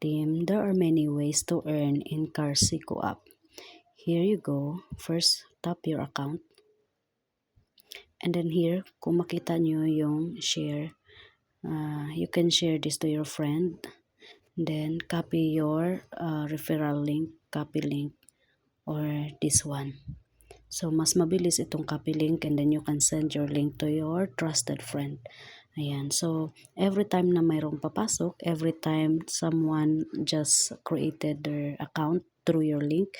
team, there are many ways to earn in Carsico app. Here you go. First, tap your account. And then here, kung makita nyo yung share, you can share this to your friend. Then, copy your referral link, copy link, or this one. So, mas mabilis itong copy link and then you can send your link to your trusted friend. Ayan. So, every time na mayroong papasok, every time someone just created their account through your link,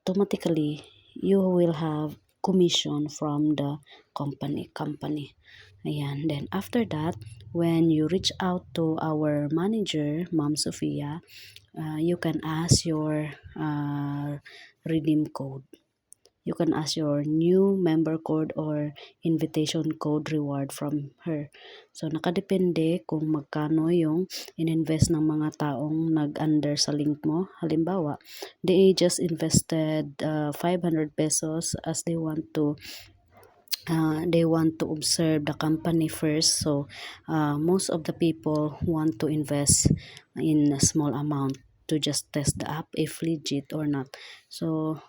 automatically, you will have commission from the company. Ayan. Then, after that, when you reach out to our manager, Ma'am Sophia, you can ask your redeem code. You can ask your new member code or invitation code reward from her. So, nakadepende kung magkano yung in-invest ng mga taong nag-under sa link mo. Halimbawa, they just invested 500 pesos as they want to observe the company first. So, most of the people want to invest in a small amount to just test the app if legit or not. So,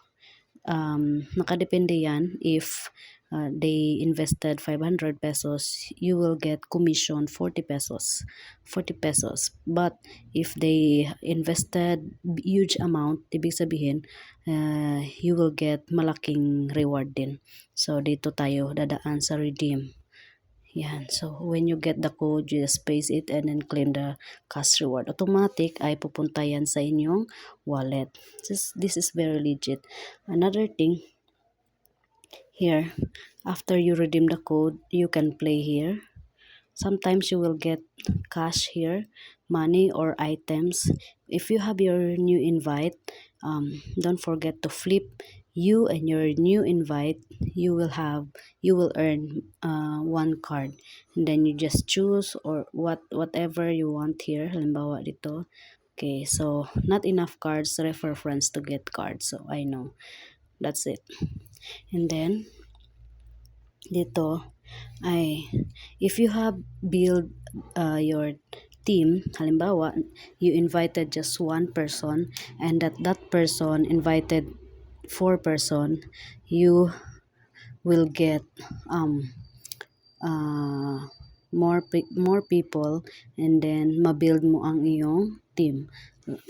nakadepende yan. If they invested 500 pesos, you will get commission 40 pesos. But if they invested huge amount, ibig sabihin, you will get malaking reward din. So, dito tayo dadaan sa redeem. Yan. So, when you get the code, you just paste it and then claim the cash reward. Automatic ay pupunta yan sa inyong wallet. This is very legit. Another thing, here, after you redeem the code, you can play here. Sometimes you will get cash here, money or items. If you have your new invite, don't forget to flip you and your new invite. You will earn one card, and then you just choose or whatever you want here. Halimbawa dito. Okay, so not enough cards, refer friends to get cards. So I know that's it. And then dito ay if you have build your team, halimbawa you invited just one person and that person invited 4 person, you will get more people and then mabuild mo ang iyong team.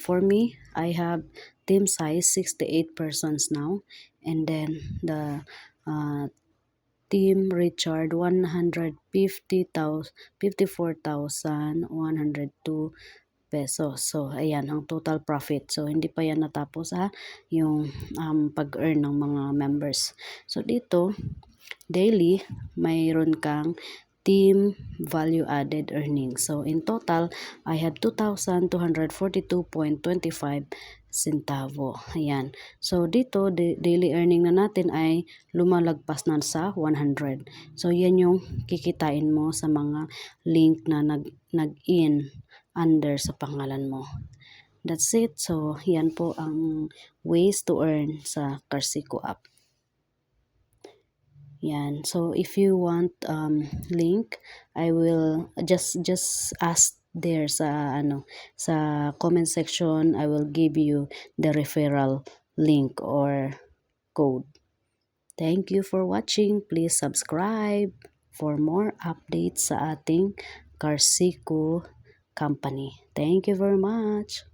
For me, I have team size 68 persons now, and then the team Richard 54,102 pesos. So, ayan, ang total profit. So, hindi pa yan natapos yung pag-earn ng mga members. So, dito, daily, mayroon kang team value added earnings. So, in total, I have 2,242.25 centavo. Ayan. So, dito, daily earning na natin ay lumalagpas na sa 100. So, yan yung kikitain mo sa mga link na nag-in under sa pangalan mo. That's it. So, yan po ang ways to earn sa Carsico app. Yan. So, if you want link, I will just ask there sa comment section. I will give you the referral link or code. Thank you for watching. Please subscribe for more updates sa ating Carsico company. Thank you very much.